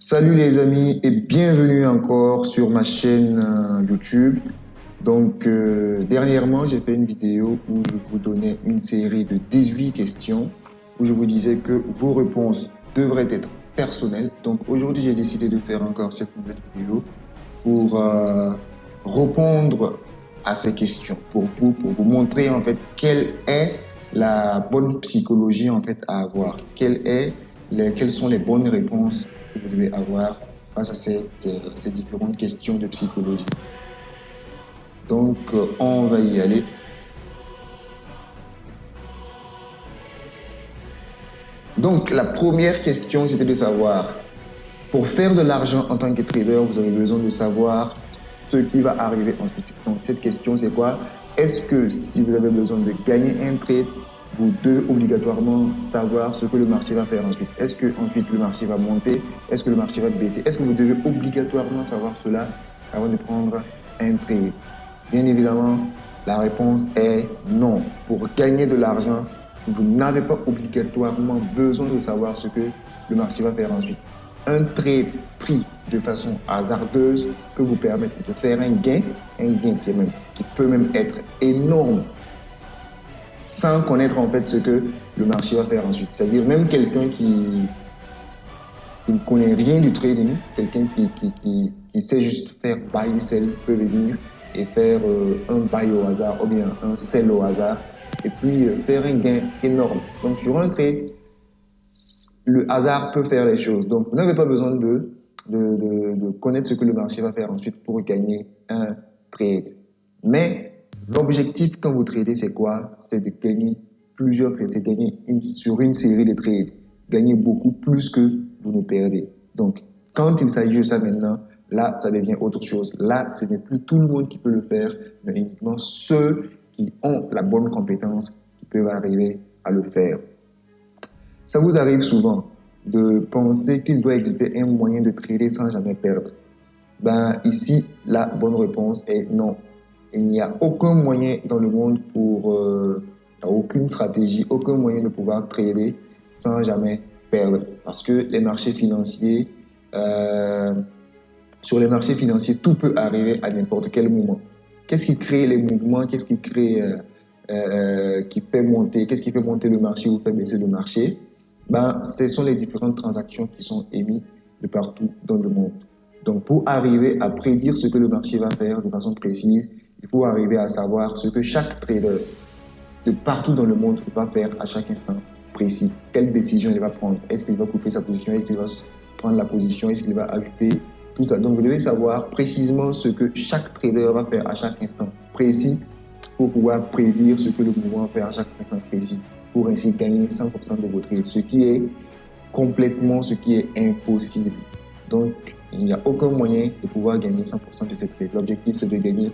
Salut les amis et bienvenue encore sur ma chaîne YouTube. Dernièrement, j'ai fait une vidéo où je vous donnais une série de 18 questions où je vous disais que vos réponses devraient être personnelles. Donc aujourd'hui, j'ai décidé de faire encore cette nouvelle vidéo pour répondre à ces questions, pour vous montrer en fait quelle est la bonne psychologie en fait à avoir, quelles sont les bonnes réponses que vous devez avoir face à ces différentes questions de psychologie. On va y aller. Donc, la première question, c'était de savoir, pour faire de l'argent en tant que trader, vous avez besoin de savoir ce qui va arriver ensuite. Donc, cette question, c'est quoi? Est-ce que si vous avez besoin de gagner un trade, vous devez obligatoirement savoir ce que le marché va faire ensuite? Est-ce que ensuite le marché va monter? Est-ce que le marché va baisser? Est-ce que vous devez obligatoirement savoir cela avant de prendre un trade? Bien évidemment, la réponse est non. Pour gagner de l'argent, vous n'avez pas obligatoirement besoin de savoir ce que le marché va faire ensuite. Un trade pris de façon hasardeuse peut vous permettre de faire un gain qui peut même être énorme sans connaître en fait ce que le marché va faire ensuite. C'est-à-dire même quelqu'un qui ne connaît rien du trading, quelqu'un qui sait juste faire buy, sell, peut venir et faire un buy au hasard ou bien un sell au hasard et puis faire un gain énorme. Donc sur un trade, le hasard peut faire les choses. Donc vous n'avez pas besoin de connaître ce que le marché va faire ensuite pour gagner un trade. Mais l'objectif quand vous tradez, c'est quoi? C'est de gagner plusieurs trades, c'est gagner sur une série de trades, gagner beaucoup plus que vous ne perdez. Donc quand il s'agit de ça maintenant, là, ça devient autre chose. Là, ce n'est plus tout le monde qui peut le faire, mais uniquement ceux qui ont la bonne compétence qui peuvent arriver à le faire. Ça vous arrive souvent de penser qu'il doit exister un moyen de trader sans jamais perdre. Ici, la bonne réponse est non. Il n'y a aucun moyen dans le monde aucune stratégie, aucun moyen de pouvoir trader sans jamais perdre. Parce que les marchés financiers, sur les marchés financiers, tout peut arriver à n'importe quel moment. Qu'est-ce qui crée les mouvements? Qu'est-ce qui crée, qui fait monter? Qu'est-ce qui fait monter le marché ou fait baisser le marché? Ce sont les différentes transactions qui sont émises de partout dans le monde. Donc, pour arriver à prédire ce que le marché va faire de façon précise, il faut arriver à savoir ce que chaque trader de partout dans le monde va faire à chaque instant précis. Quelle décision il va prendre? Est-ce qu'il va couper sa position? Est-ce qu'il va prendre la position? Est-ce qu'il va ajouter tout ça? Donc, vous devez savoir précisément ce que chaque trader va faire à chaque instant précis pour pouvoir prédire ce que le mouvement va faire à chaque instant précis, pour ainsi gagner 100% de vos trades, ce qui est impossible. Donc, il n'y a aucun moyen de pouvoir gagner 100% de ces trades. L'objectif, c'est de gagner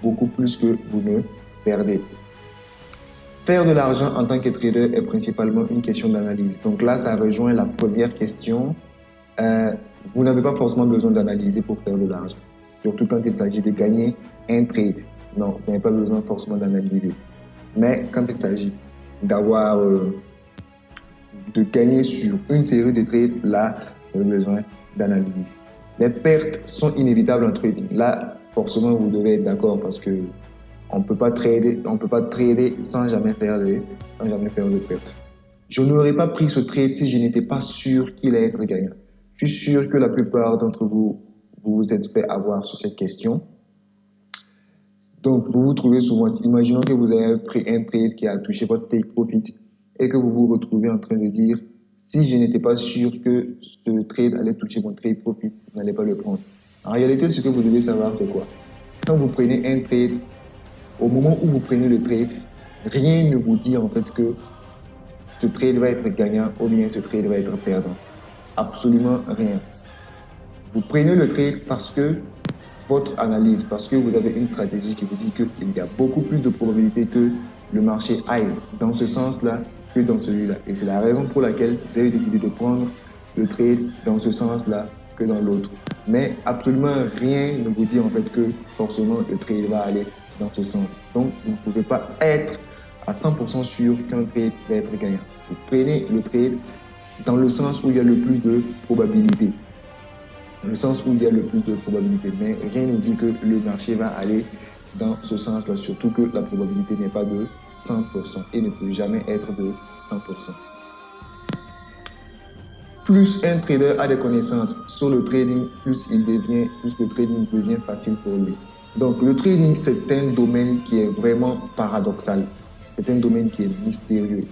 beaucoup plus que vous ne perdez. Faire de l'argent en tant que trader est principalement une question d'analyse. Donc là, ça rejoint la première question. Vous n'avez pas forcément besoin d'analyser pour faire de l'argent, surtout quand il s'agit de gagner un trade. Non, vous n'avez pas besoin forcément d'analyser. Mais quand il s'agit de gagner sur une série de trades, là, vous avez besoin d'analyse. Les pertes sont inévitables en trading. Là, forcément, vous devez être d'accord parce que on peut pas trader sans jamais faire de pertes. Je n'aurais pas pris ce trade si je n'étais pas sûr qu'il allait être gagnant. Je suis sûr que la plupart d'entre vous vous êtes fait avoir sur cette question. Donc, vous vous trouvez souvent, imaginons que vous avez pris un trade qui a touché votre take profit et que vous vous retrouvez en train de dire, si je n'étais pas sûr que ce trade allait toucher mon trade profit, je n'allais pas le prendre. En réalité, ce que vous devez savoir, c'est quoi? Quand vous prenez un trade, au moment où vous prenez le trade, rien ne vous dit en fait que ce trade va être gagnant ou bien ce trade va être perdant. Absolument rien. Vous prenez le trade parce que votre analyse, parce que vous avez une stratégie qui vous dit qu'il y a beaucoup plus de probabilité que le marché aille dans ce sens-là que dans celui-là. Et c'est la raison pour laquelle vous avez décidé de prendre le trade dans ce sens-là que dans l'autre. Mais absolument rien ne vous dit en fait que forcément le trade va aller dans ce sens. Donc, vous ne pouvez pas être à 100% sûr qu'un trade va être gagnant. Vous prenez le trade dans le sens où il y a le plus de probabilité. dans le sens où il y a le plus de probabilité. Mais rien ne dit que le marché va aller dans ce sens-là, surtout que la probabilité n'est pas de 100% et ne peut jamais être de 100%. Plus un trader a des connaissances sur le trading, plus le trading devient facile pour lui. Donc le trading, c'est un domaine qui est vraiment paradoxal. C'est un domaine qui est mystérieux.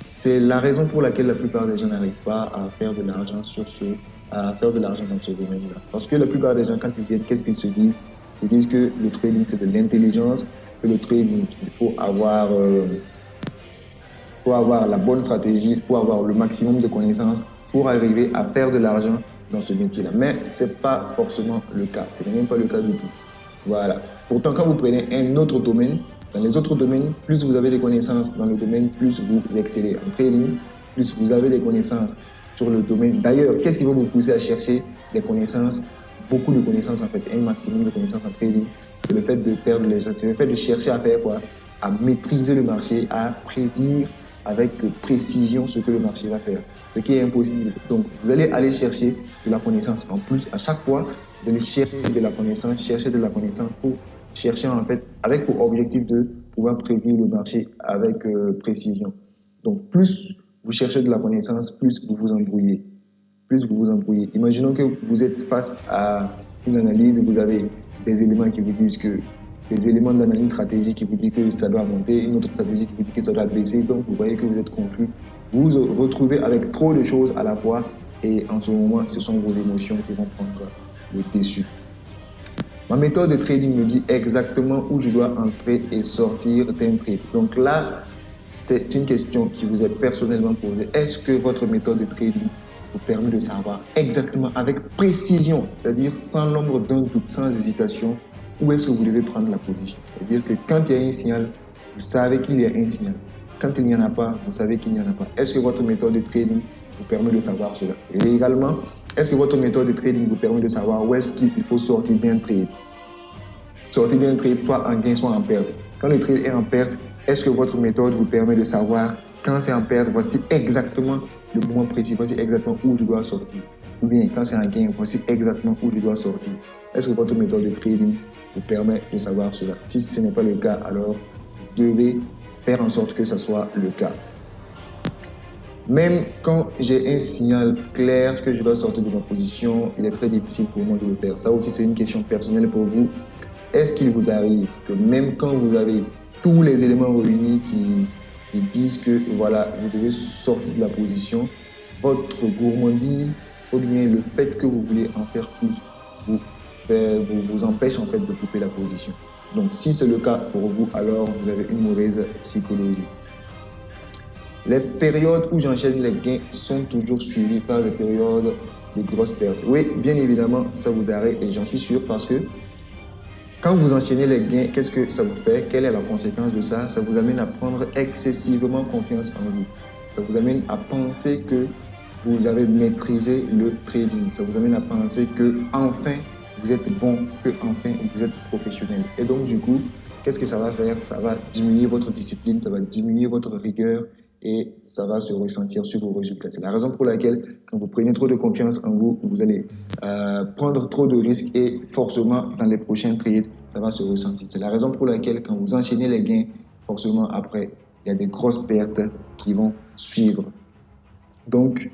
C'est la raison pour laquelle la plupart des gens n'arrivent pas à faire de l'argent dans ce domaine-là. Parce que la plupart des gens, quand ils viennent, qu'est-ce qu'ils se disent? Ils disent que le trading, c'est de l'intelligence, que le trading, il faut avoir la bonne stratégie, il faut avoir le maximum de connaissances pour arriver à faire de l'argent dans ce métier-là. Mais ce n'est pas forcément le cas. Ce n'est même pas le cas du tout. Voilà. Pourtant, quand vous prenez un autre domaine, dans les autres domaines, plus vous avez des connaissances dans le domaine, plus vous excellez en trading, plus vous avez des connaissances sur le domaine. D'ailleurs, qu'est-ce qui va vous pousser à chercher des connaissances, beaucoup de connaissances en fait, un maximum de connaissances en trading? C'est le fait de perdre les gens, c'est le fait de chercher à faire quoi? À maîtriser le marché, à prédire avec précision ce que le marché va faire, ce qui est impossible. Donc, vous allez aller chercher de la connaissance en plus. À chaque fois, vous allez chercher de la connaissance pour chercher en fait, avec pour objectif de pouvoir prédire le marché avec précision. Donc, plus vous cherchez de la connaissance, plus vous vous embrouillez. Imaginons que vous êtes face à une analyse, vous avez des éléments qui vous disent que des éléments d'analyse stratégique qui vous disent que ça doit monter, une autre stratégie qui vous dit que ça doit baisser, donc vous voyez que vous êtes confus. Vous vous retrouvez avec trop de choses à la fois et en ce moment, ce sont vos émotions qui vont prendre le dessus. Ma méthode de trading me dit exactement où je dois entrer et sortir d'un trade. Donc là, c'est une question qui vous est personnellement posée. Est-ce que votre méthode de trading vous permet de savoir exactement, avec précision, c'est-à-dire sans l'ombre d'un doute, sans hésitation, où est-ce que vous devez prendre la position? C'est-à-dire que quand il y a un signal, vous savez qu'il y a un signal. Quand il n'y en a pas, vous savez qu'il n'y en a pas. Est-ce que votre méthode de trading vous permet de savoir cela? Et également, est-ce que votre méthode de trading vous permet de savoir où est-ce qu'il faut sortir d'un trade? Sortir d'un trade, soit en gain, soit en perte. Quand le trade est en perte, est-ce que votre méthode vous permet de savoir quand c'est en perte, voici exactement le moment précis, voici exactement où je dois sortir? Ou bien quand c'est en gain, voici exactement où je dois sortir. Est-ce que votre méthode de trading vous permet de savoir cela? Si ce n'est pas le cas, alors vous devez faire en sorte que ce soit le cas. Même quand j'ai un signal clair que je dois sortir de ma position, il est très difficile pour moi de le faire. Ça aussi, c'est une question personnelle pour vous. Est-ce qu'il vous arrive que même quand vous avez tous les éléments réunis qui disent que voilà, vous devez sortir de la position, votre gourmandise ou bien le fait que vous voulez en faire plus vous empêche en fait de couper la position? Donc si c'est le cas pour vous, alors vous avez une mauvaise psychologie. Les périodes où j'enchaîne les gains sont toujours suivies par des périodes de grosses pertes. Oui, bien évidemment, ça vous arrive et j'en suis sûr parce que quand vous enchaînez les gains, qu'est-ce que ça vous fait? Quelle est la conséquence de ça? Ça vous amène à prendre excessivement confiance en vous. Ça vous amène à penser que vous avez maîtrisé le trading. Ça vous amène à penser que enfin vous êtes bon, que enfin vous êtes professionnel. Et donc du coup, qu'est-ce que ça va faire? Ça va diminuer votre discipline, ça va diminuer votre rigueur et ça va se ressentir sur vos résultats. C'est la raison pour laquelle quand vous prenez trop de confiance en vous, vous allez prendre trop de risques et forcément dans les prochains trades, ça va se ressentir. C'est la raison pour laquelle quand vous enchaînez les gains, forcément après, il y a des grosses pertes qui vont suivre. Donc,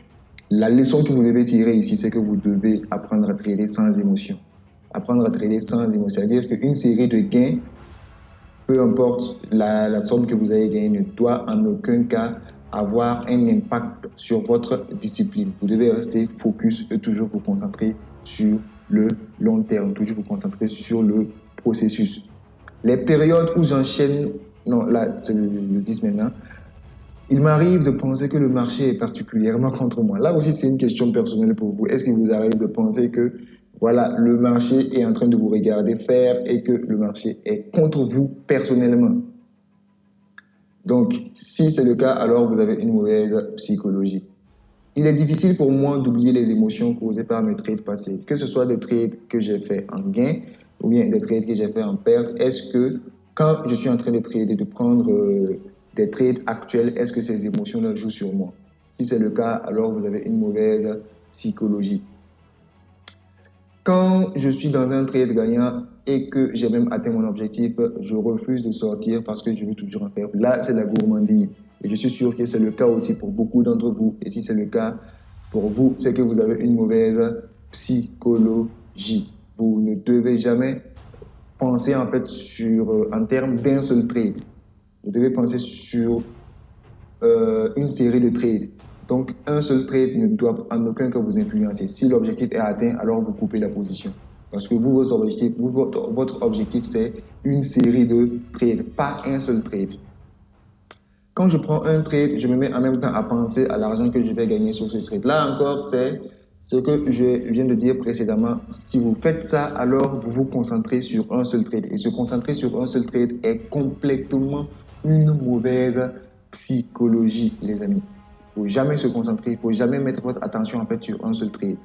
la leçon que vous devez tirer ici, c'est que vous devez apprendre à trader sans émotion. Apprendre à trader sans émotion, c'est-à-dire qu'une série de gains, peu importe la somme que vous avez gagnée, ne doit en aucun cas avoir un impact sur votre discipline. Vous devez rester focus et toujours vous concentrer sur le long terme, toujours vous concentrer sur le processus. Les périodes où j'enchaîne, non là c'est le 10 maintenant, il m'arrive de penser que le marché est particulièrement contre moi. Là aussi c'est une question personnelle pour vous. Est-ce qu'il vous arrive de penser que voilà, le marché est en train de vous regarder faire et que le marché est contre vous personnellement? Donc, si c'est le cas, alors vous avez une mauvaise psychologie. Il est difficile pour moi d'oublier les émotions causées par mes trades passés, que ce soit des trades que j'ai fait en gain ou bien des trades que j'ai fait en perte. Est-ce que quand je suis en train de trader, de prendre des trades actuels, est-ce que ces émotions-là jouent sur moi? Si c'est le cas, alors vous avez une mauvaise psychologie. quand je suis dans un trade gagnant et que j'ai même atteint mon objectif, je refuse de sortir parce que je veux toujours en faire. Là, c'est la gourmandise. Et je suis sûr que c'est le cas aussi pour beaucoup d'entre vous. Et si c'est le cas pour vous, c'est que vous avez une mauvaise psychologie. Vous ne devez jamais penser en fait en termes d'un seul trade. Vous devez penser sur une série de trades. Donc, un seul trade ne doit en aucun cas vous influencer. Si l'objectif est atteint, alors vous coupez la position. Parce que vous, votre objectif, c'est une série de trades, pas un seul trade. Quand je prends un trade, je me mets en même temps à penser à l'argent que je vais gagner sur ce trade. Là encore, c'est ce que je viens de dire précédemment. Si vous faites ça, alors vous vous concentrez sur un seul trade. Et se concentrer sur un seul trade est complètement une mauvaise psychologie, les amis. Il ne faut jamais se concentrer, il ne faut jamais mettre votre attention en fait sur un seul trade.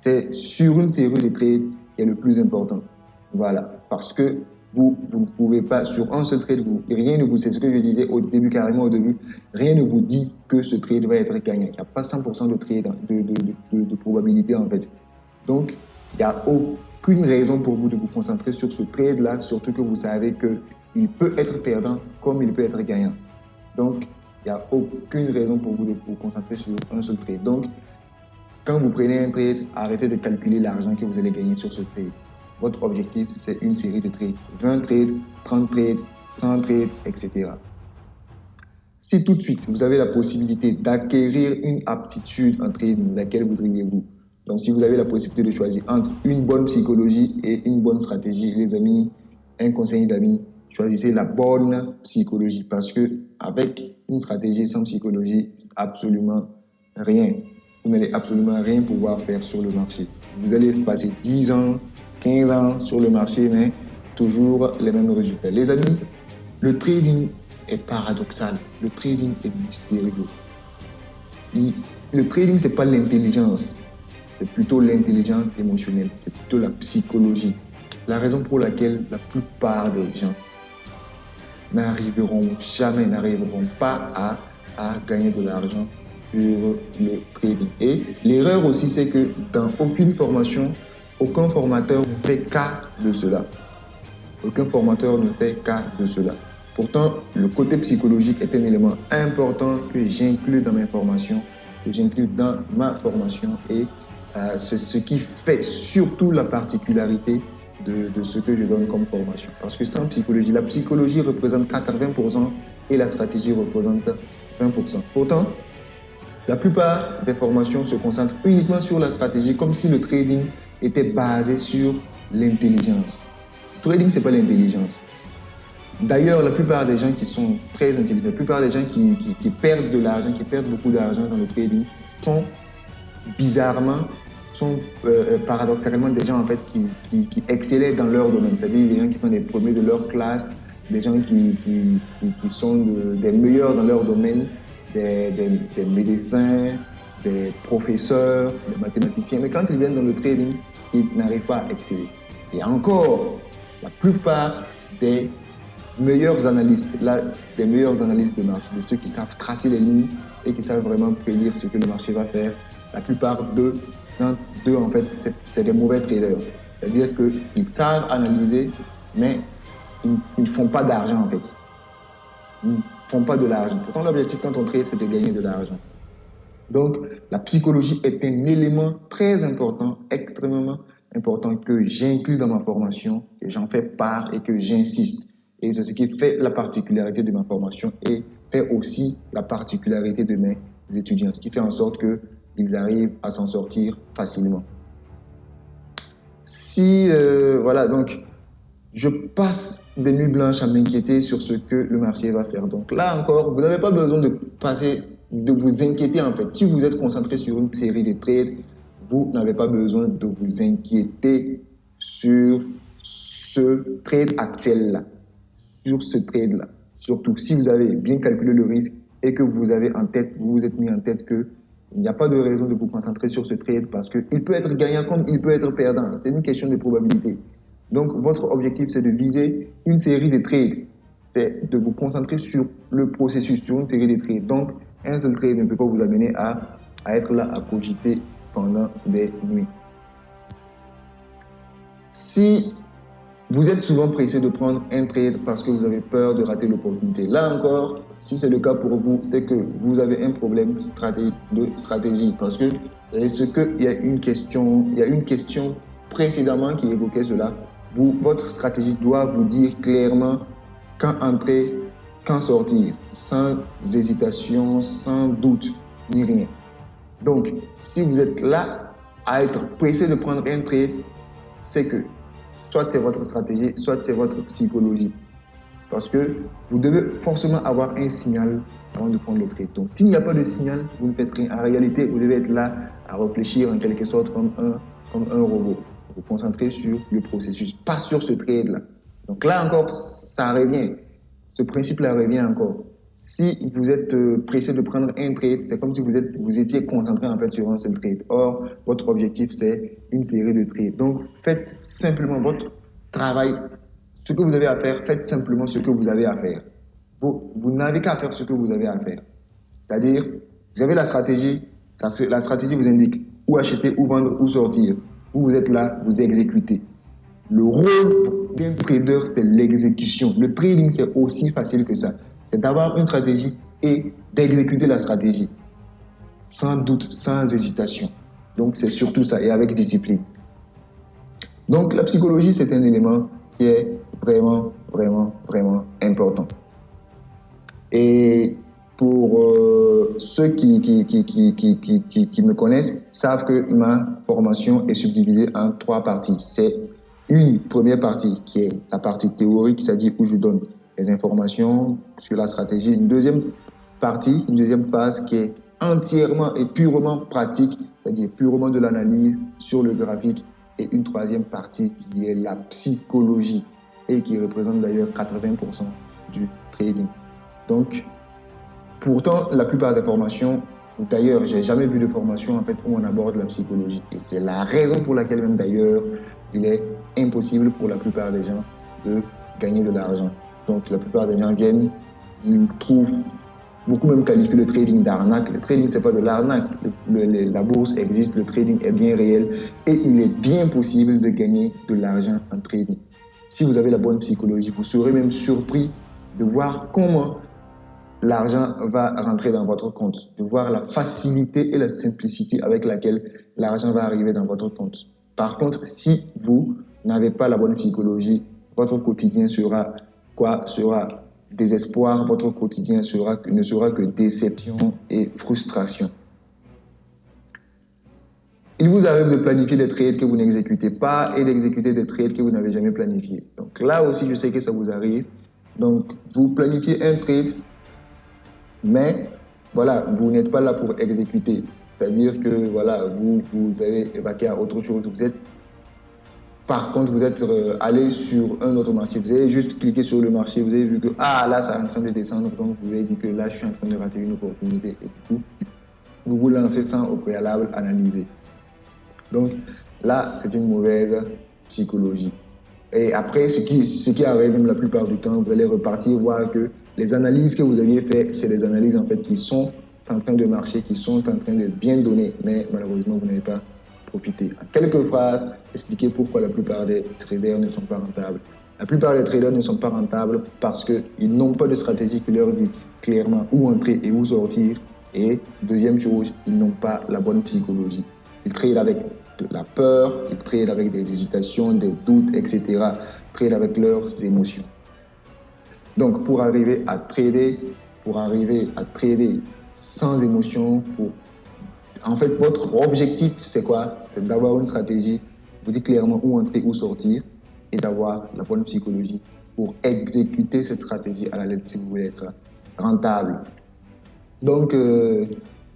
C'est sur une série de trades qui est le plus important. Voilà, parce que vous ne pouvez pas, sur un seul trade, rien ne vous, c'est ce que je disais au début, carrément au début, rien ne vous dit que ce trade va être gagnant. Il n'y a pas 100% de trade, de probabilité en fait. Donc, il n'y a aucune raison pour vous de vous concentrer sur ce trade-là, surtout que vous savez qu'il peut être perdant comme il peut être gagnant. Donc, il n'y a aucune raison pour vous de vous concentrer sur un seul trade. Donc, quand vous prenez un trade, arrêtez de calculer l'argent que vous allez gagner sur ce trade. Votre objectif, c'est une série de trades. 20 trades, 30 trades, 100 trades, etc. Si tout de suite, vous avez la possibilité d'acquérir une aptitude en trading, laquelle voudriez-vous? Donc, si vous avez la possibilité de choisir entre une bonne psychologie et une bonne stratégie, les amis, un conseil d'amis, choisissez la bonne psychologie parce que avec une stratégie sans psychologie, absolument rien. Vous n'allez absolument rien pouvoir faire sur le marché. Vous allez passer 10 ans, 15 ans sur le marché, mais toujours les mêmes résultats. Les amis, le trading est paradoxal. Le trading est mystérieux. Le trading, ce n'est pas l'intelligence. C'est plutôt l'intelligence émotionnelle. C'est plutôt la psychologie. C'est la raison pour laquelle la plupart des gens n'arriveront pas à gagner de l'argent sur le trading. Et l'erreur aussi, c'est que dans aucune formation, aucun formateur ne fait cas de cela. Aucun formateur ne fait cas de cela. Pourtant, le côté psychologique est un élément important que j'inclus dans mes formations, que j'inclus dans ma formation et c'est ce qui fait surtout la particularité de ce que je donne comme formation. Parce que sans psychologie, la psychologie représente 80% et la stratégie représente 20%. Pourtant, la plupart des formations se concentrent uniquement sur la stratégie, comme si le trading était basé sur l'intelligence. Le trading, ce n'est pas l'intelligence. D'ailleurs, la plupart des gens qui sont très intelligents, la plupart des gens qui perdent de l'argent, qui perdent beaucoup d'argent dans le trading, sont bizarrement, paradoxalement des gens en fait qui excellaient dans leur domaine. C'est-à-dire des gens qui sont les premiers de leur classe, des gens qui sont des meilleurs dans leur domaine, des médecins, des professeurs, des mathématiciens. Mais quand ils viennent dans le trading, ils n'arrivent pas à exceller. Et encore, la plupart des meilleurs analystes de marché, de ceux qui savent tracer les lignes et qui savent vraiment prédire ce que le marché va faire, la plupart d'eux, en fait, c'est des mauvais traders. C'est-à-dire qu'ils savent analyser, mais ils ne font pas d'argent en fait. Ils ne font pas de l'argent. Pourtant, l'objectif quand on trade, c'est de gagner de l'argent. Donc, la psychologie est un élément très important, extrêmement important que j'inclus dans ma formation, que j'en fais part et que j'insiste. Et c'est ce qui fait la particularité de ma formation et fait aussi la particularité de mes étudiants, ce qui fait en sorte qu'ils arrivent à s'en sortir facilement. Voilà, donc, je passe des nuits blanches à m'inquiéter sur ce que le marché va faire. Donc là encore, vous n'avez pas besoin de vous inquiéter en fait. Si vous êtes concentré sur une série de trades, vous n'avez pas besoin de vous inquiéter sur ce trade actuel-là. Sur ce trade-là. Surtout si vous avez bien calculé le risque et que vous vous êtes mis en tête qu'il n'y a pas de raison de vous concentrer sur ce trade parce qu'il peut être gagnant comme il peut être perdant. C'est une question de probabilité. Donc, votre objectif, c'est de viser une série de trades. C'est de vous concentrer sur le processus, sur une série de trades. Donc, un seul trade ne peut pas vous amener à être là, à cogiter pendant des nuits. Si vous êtes souvent pressé de prendre un trade parce que vous avez peur de rater l'opportunité. Là encore, si c'est le cas pour vous, c'est que vous avez un problème de stratégie. Parce que il y a une question précédemment qui évoquait cela. Votre stratégie doit vous dire clairement quand entrer, quand sortir, sans hésitation, sans doute, ni rien. Donc, si vous êtes là à être pressé de prendre un trade, c'est que soit c'est votre stratégie, soit c'est votre psychologie. Parce que vous devez forcément avoir un signal avant de prendre le trade. Donc, s'il n'y a pas de signal, vous ne faites rien. En réalité, vous devez être là à réfléchir en quelque sorte comme un robot. Vous concentrez sur le processus, pas sur ce trade-là. Donc là encore, ça revient. Ce principe-là revient encore. Si vous êtes pressé de prendre un trade, c'est comme si vous étiez concentré en fait sur un seul trade. Or, votre objectif, c'est une série de trades. Donc, faites simplement votre travail. Ce que vous avez à faire, faites simplement ce que vous avez à faire. Vous n'avez qu'à faire ce que vous avez à faire. C'est-à-dire, vous avez la stratégie. La stratégie vous indique où acheter, où vendre, où sortir. Vous êtes là, vous exécutez. Le rôle d'un trader, c'est l'exécution. Le trading, c'est aussi facile que ça. C'est d'avoir une stratégie et d'exécuter la stratégie. Sans doute, sans hésitation. Donc, c'est surtout ça, et avec discipline. Donc, la psychologie, c'est un élément qui est vraiment, vraiment, vraiment important. Et pour ceux qui me connaissent, savent que ma formation est subdivisée en 3 parties. C'est une première partie qui est la partie théorique, c'est-à-dire où je donne les informations sur la stratégie. Une deuxième partie, une deuxième phase qui est entièrement et purement pratique, c'est-à-dire purement de l'analyse sur le graphique. Et une troisième partie qui est la psychologie et qui représente d'ailleurs 80% du trading. Donc, pourtant, la plupart des formations, d'ailleurs, j'ai jamais vu de formation en fait où on aborde la psychologie. Et c'est la raison pour laquelle même d'ailleurs, il est impossible pour la plupart des gens de gagner de l'argent. Donc, la plupart des gens viennent, ils trouvent, beaucoup même qualifient le trading d'arnaque. Le trading, c'est pas de l'arnaque. La bourse existe, le trading est bien réel et il est bien possible de gagner de l'argent en trading. Si vous avez la bonne psychologie, vous serez même surpris de voir comment l'argent va rentrer dans votre compte, de voir la facilité et la simplicité avec laquelle l'argent va arriver dans votre compte. Par contre, si vous n'avez pas la bonne psychologie, votre quotidien sera quoi? Sera désespoir, votre quotidien ne sera que déception et frustration. Il vous arrive de planifier des trades que vous n'exécutez pas et d'exécuter des trades que vous n'avez jamais planifiés. Donc là aussi, je sais que ça vous arrive. Donc, vous planifiez un trade, mais voilà, vous n'êtes pas là pour exécuter. C'est-à-dire que voilà, vous avez évacué à autre chose. Par contre, vous êtes allé sur un autre marché. Vous avez juste cliqué sur le marché. Vous avez vu que là, ça est en train de descendre. Donc, vous avez dit que là, je suis en train de rater une opportunité. Et du coup, vous vous lancez sans au préalable analyser. Donc, là, c'est une mauvaise psychologie. Et après, ce qui arrive même la plupart du temps, vous allez repartir voir que les analyses que vous aviez faites, c'est des analyses en fait qui sont en train de marcher, qui sont en train de bien donner, mais malheureusement, vous n'avez pas profité. En quelques phrases, expliquer pourquoi la plupart des traders ne sont pas rentables. La plupart des traders ne sont pas rentables parce qu'ils n'ont pas de stratégie qui leur dit clairement où entrer et où sortir. Et deuxième chose, ils n'ont pas la bonne psychologie. Ils tradent avec de la peur, ils tradent avec des hésitations, des doutes, etc. Ils tradent avec leurs émotions. Donc, pour arriver à trader sans émotion, en fait, votre objectif, c'est quoi? C'est d'avoir une stratégie, vous dites clairement où entrer, où sortir, et d'avoir la bonne psychologie pour exécuter cette stratégie à la lettre si vous voulez être rentable. Donc,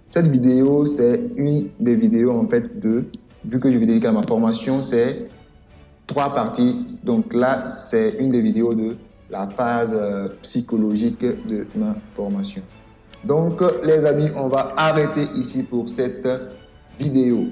cette vidéo, c'est une des vidéos, en fait, vu que je vous dédie à ma formation, c'est 3 parties. Donc là, c'est une des vidéos de la phase psychologique de ma formation. Donc, les amis, on va arrêter ici pour cette vidéo.